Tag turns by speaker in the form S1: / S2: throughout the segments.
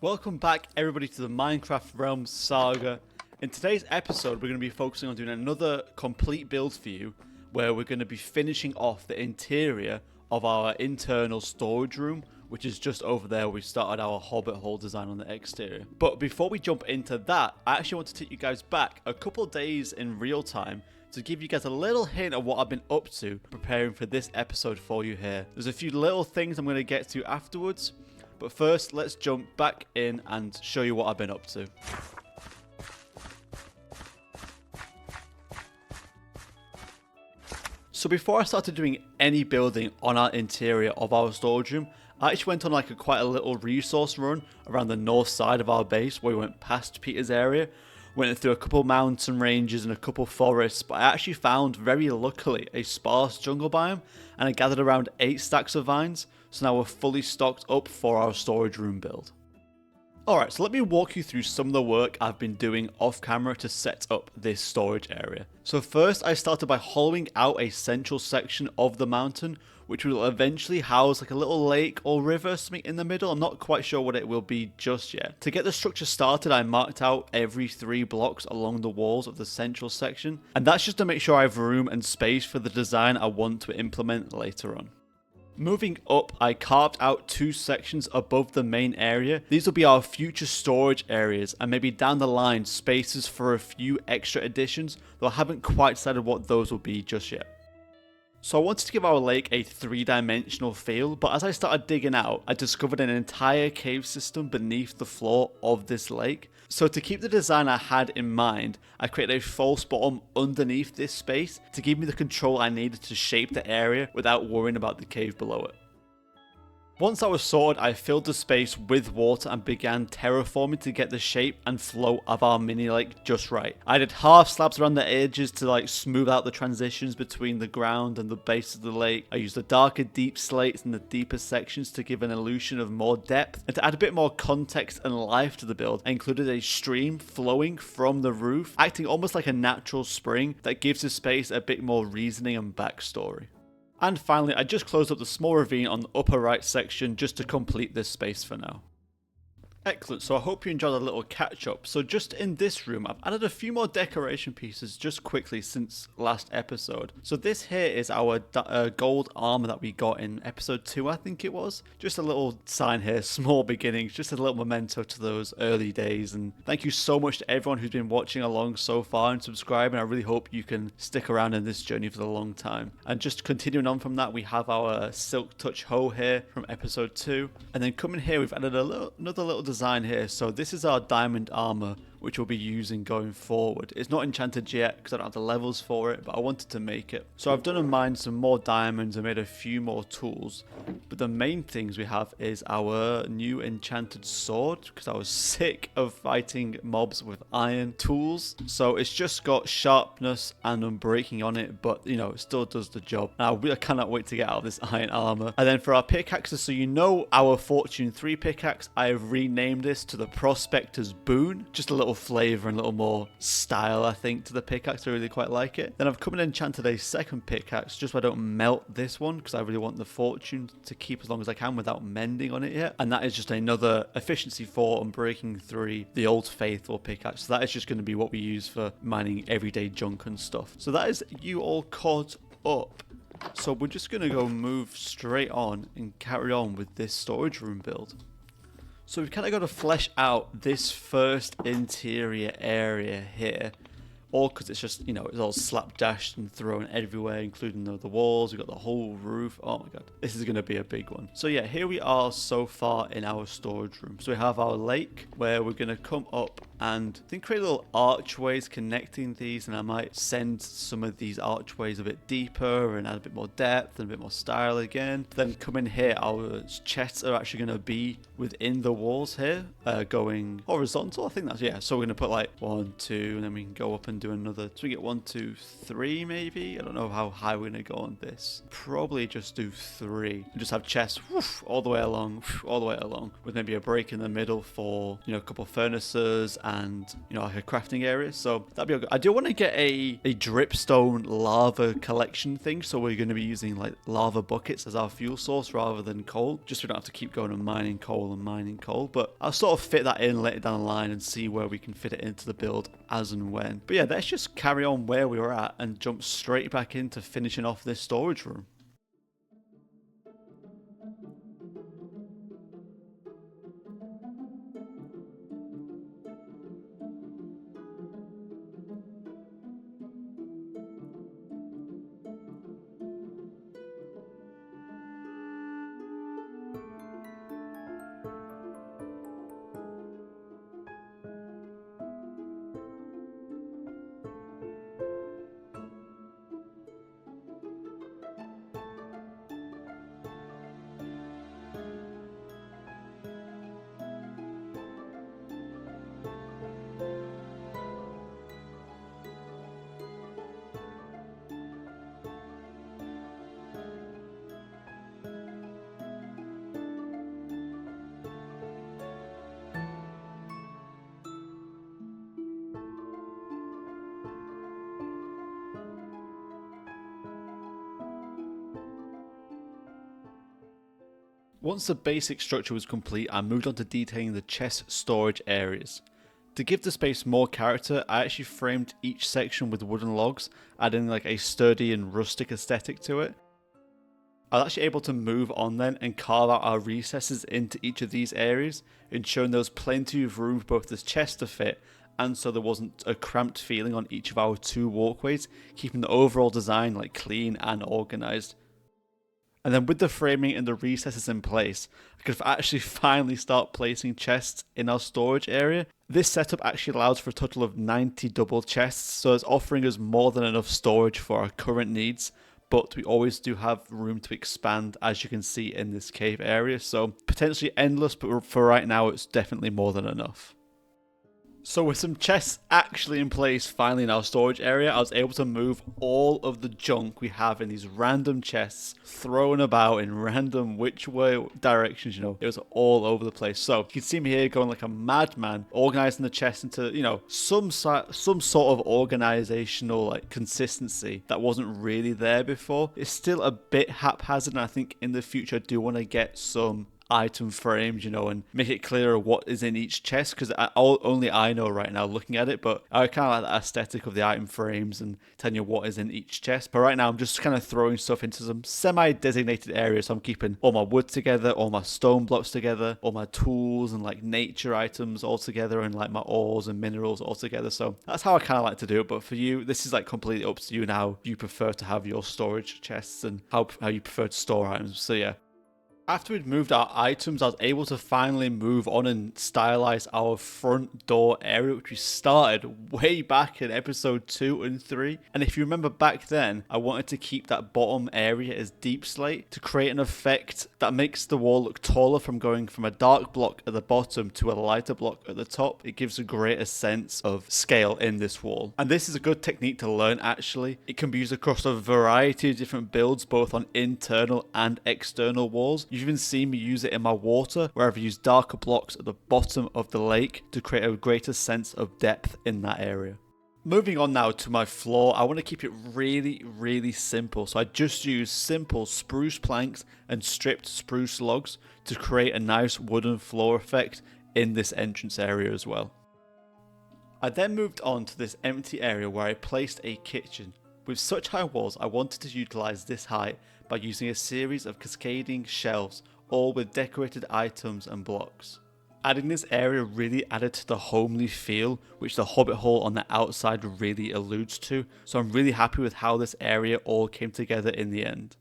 S1: Welcome back everybody to the Minecraft Realm Saga. In today's episode we're going to be focusing on doing another complete build for you where we're going to be finishing off the interior of our internal storage room, which is just over there where we started our hobbit hole design on the exterior. But before we jump into that, I actually want to take you guys back a couple of days in real time to give you guys a little hint of what I've been up to preparing for this episode for you here. There's a few little things I'm going to get to afterwards. But first, let's jump back in and show you what I've been up to. So before I started doing any building on our interior of our storage room, I actually went on quite a little resource run around the north side of our base where we went past Peter's area. Went through a couple mountain ranges and a couple forests, but I actually found, very luckily, a sparse jungle biome, and I gathered around 8 stacks of vines, so now we're fully stocked up for our storage room build. Alright, so let me walk you through some of the work I've been doing off camera to set up this storage area. So first I started by hollowing out a central section of the mountain, which will eventually house a little lake or river something in the middle. I'm not quite sure what it will be just yet. To get the structure started, I marked out every 3 blocks along the walls of the central section, and that's just to make sure I have room and space for the design I want to implement later on. Moving up, I carved out 2 sections above the main area. These will be our future storage areas, and maybe down the line spaces for a few extra additions, though I haven't quite decided what those will be just yet. So I wanted to give our lake a 3-dimensional feel, but as I started digging out, I discovered an entire cave system beneath the floor of this lake. So to keep the design I had in mind, I created a false bottom underneath this space to give me the control I needed to shape the area without worrying about the cave below it. Once that was sorted, I filled the space with water and began terraforming to get the shape and flow of our mini lake just right. I did half slabs around the edges to smooth out the transitions between the ground and the base of the lake. I used the darker deep slates in the deeper sections to give an illusion of more depth, and to add a bit more context and life to the build, I included a stream flowing from the roof, acting almost like a natural spring that gives the space a bit more reasoning and backstory. And finally, I just closed up the small ravine on the upper right section just to complete this space for now. Excellent, so I hope you enjoyed a little catch up. So just in this room, I've added a few more decoration pieces just quickly since last episode. So this here is our gold armor that we got in episode 2, I think it was. Just a little sign here, small beginnings, just a little memento to those early days. And thank you so much to everyone who's been watching along so far and subscribing. I really hope you can stick around in this journey for the long time. And just continuing on from that, we have our silk touch hoe here from episode 2. And then coming here, we've added another little design here. So this is our diamond armor, which we'll be using going forward. It's not enchanted yet because I don't have the levels for it, but I wanted to make it. So I've done and mined some more diamonds and made a few more tools. But the main things we have is our new enchanted sword, because I was sick of fighting mobs with iron tools. So it's just got sharpness and unbreaking on it, but it still does the job. Now I cannot wait to get out of this iron armor. And then for our pickaxes, so our Fortune 3 pickaxe, I have renamed this to the Prospector's Boon. Just a little flavor and a little more style, I think, to the pickaxe. I really quite like it. Then I've come and enchanted a second pickaxe just so I don't melt this one, because I really want the fortune to keep as long as I can without mending on it yet. And that is just another efficiency 4 and breaking 3, the old faithful pickaxe. So that is just going to be what we use for mining everyday junk and stuff. So that is you all caught up. So we're just going to go move straight on and carry on with this storage room build. So we've kind of got to flesh out this first interior area here. All because it's just, it's all slapdashed and thrown everywhere, including the walls. We've got the whole roof. Oh my god, this is going to be a big one. So yeah, here we are so far in our storage room. So we have our lake where we're going to come up and I think create little archways connecting these, and I might send some of these archways a bit deeper and add a bit more depth and a bit more style again. Then come in here, our chests are actually going to be within the walls here, going horizontal. I think that's, yeah. So we're going to put 1, 2, and then we can go up and do another. So we get 1, 2, 3 maybe. I don't know how high we're going to go on this. Probably just do 3 and just have chests all the way along, with maybe a break in the middle for a couple furnaces and, you know, like a crafting area. So that'd be good. I do want to get a dripstone lava collection thing. So we're going to be using like lava buckets as our fuel source rather than coal, just so we don't have to keep going and mining coal. But I'll sort of fit that in later down the line and see where we can fit it into the build as and when. But yeah, let's just carry on where we were at and jump straight back into finishing off this storage room. Once the basic structure was complete, I moved on to detailing the chest storage areas. To give the space more character, I actually framed each section with wooden logs, adding like a sturdy and rustic aesthetic to it. I was actually able to move on then and carve out our recesses into each of these areas, ensuring there was plenty of room for both the chest to fit, and so there wasn't a cramped feeling on each of our 2 walkways, keeping the overall design like clean and organised. And then with the framing and the recesses in place, I could actually finally start placing chests in our storage area. This setup actually allows for a total of 90 double chests, so it's offering us more than enough storage for our current needs, but we always do have room to expand, as you can see in this cave area, so potentially endless, but for right now it's definitely more than enough. So with some chests actually in place finally in our storage area, I was able to move all of the junk we have in these random chests thrown about in random which way directions, you know, it was all over the place. So you can see me here going like a madman, organizing the chests into, you know, some sort of organizational like consistency that wasn't really there before. It's still a bit haphazard, and I think in the future I do want to get some item frames, you know, and make it clearer what is in each chest, because only I know right now looking at it, but I kind of like the aesthetic of the item frames and telling you what is in each chest. But right now I'm just kind of throwing stuff into some semi-designated areas. So I'm keeping all my wood together, all my stone blocks together, all my tools and like nature items all together, and like my ores and minerals all together. So that's how I kind of like to do it. But for you, this is like completely up to you and how you prefer to have your storage chests and how you prefer to store items. So yeah. After we'd moved our items, I was able to finally move on and stylize our front door area, which we started way back in episode 2 and 3. And if you remember back then, I wanted to keep that bottom area as deep slate to create an effect that makes the wall look taller from going from a dark block at the bottom to a lighter block at the top. It gives a greater sense of scale in this wall. And this is a good technique to learn actually. It can be used across a variety of different builds, both on internal and external walls. You've even seen me use it in my water, where I've used darker blocks at the bottom of the lake to create a greater sense of depth in that area. Moving on now to my floor, I want to keep it really simple. So I just use simple spruce planks and stripped spruce logs to create a nice wooden floor effect in this entrance area as well. I then moved on to this empty area where I placed a kitchen. With such high walls, I wanted to utilize this height by using a series of cascading shelves, all with decorated items and blocks. Adding this area really added to the homely feel, which the hobbit hole on the outside really alludes to, so I'm really happy with how this area all came together in the end.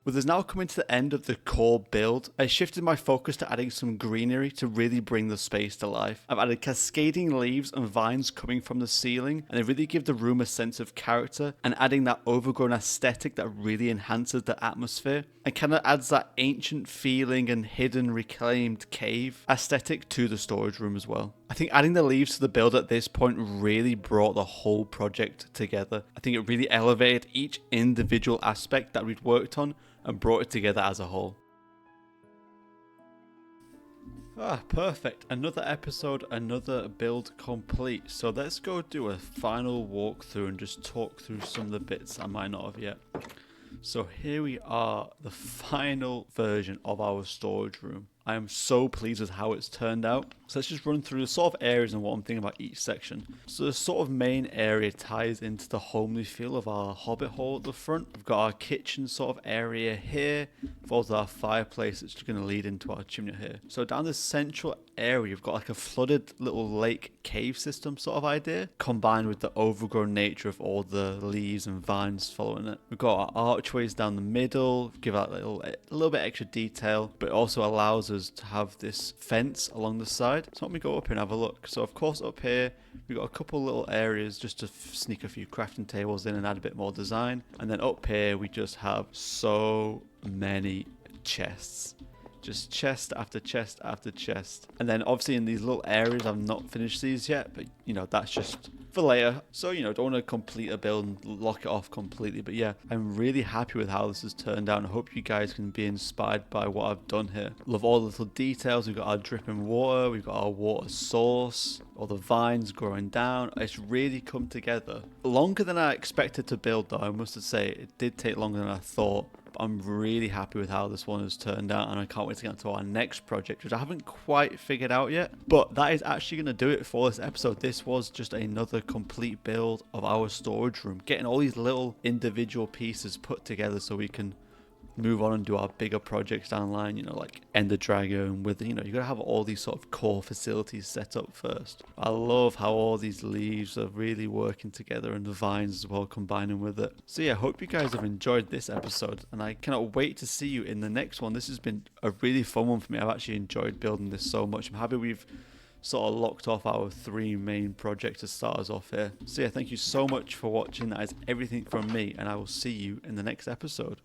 S1: With us now coming to the end of the core build, I shifted my focus to adding some greenery to really bring the space to life. I've added cascading leaves and vines coming from the ceiling, and they really give the room a sense of character, and adding that overgrown aesthetic that really enhances the atmosphere, and kind of adds that ancient feeling and hidden reclaimed cave aesthetic to the storage room as well. I think adding the leaves to the build at this point really brought the whole project together. I think it really elevated each individual aspect that we'd worked on and brought it together as a whole. Ah, perfect. Another episode, another build complete. So let's go do a final walkthrough and just talk through some of the bits I might not have yet. So here we are, the final version of our storage room. I am so pleased with how it's turned out. So let's just run through the sort of areas and what I'm thinking about each section. So the sort of main area ties into the homely feel of our hobbit hole at the front. We've got our kitchen sort of area here, follows our fireplace that's going to lead into our chimney here. So down this central area, you've got like a flooded little lake cave system sort of idea, combined with the overgrown nature of all the leaves and vines following it. We've got our archways down the middle, give out a little bit extra detail, but it also allows us to have this fence along the side. So let me go up here and have a look. So of course up here we've got a couple little areas just to sneak a few crafting tables in and add a bit more design. And then up here we just have so many chests. Just chest after chest after chest. And then obviously in these little areas, I've not finished these yet, but you know, that's just for later. So, you know, don't want to complete a build and lock it off completely. But yeah, I'm really happy with how this has turned out, and I hope you guys can be inspired by what I've done here. Love all the little details. We've got our dripping water, we've got our water source, all the vines growing down. It's really come together. Longer than I expected to build though, I must say. It did take longer than I thought. I'm really happy with how this one has turned out, and I can't wait to get into our next project, which I haven't quite figured out yet. But that is actually going to do it for this episode. This was just another complete build of our storage room, getting all these little individual pieces put together so we can move on and do our bigger projects down the line, you know, like Ender Dragon with, you know, you gotta have all these sort of core facilities set up first. I love how all these leaves are really working together, and the vines as well combining with it. So yeah, hope you guys have enjoyed this episode, and I cannot wait to see you in the next one. This has been a really fun one for me. I've actually enjoyed building this so much. I'm happy we've sort of locked off our 3 main projects to start us off here. So yeah, thank you so much for watching. That is everything from me, and I will see you in the next episode.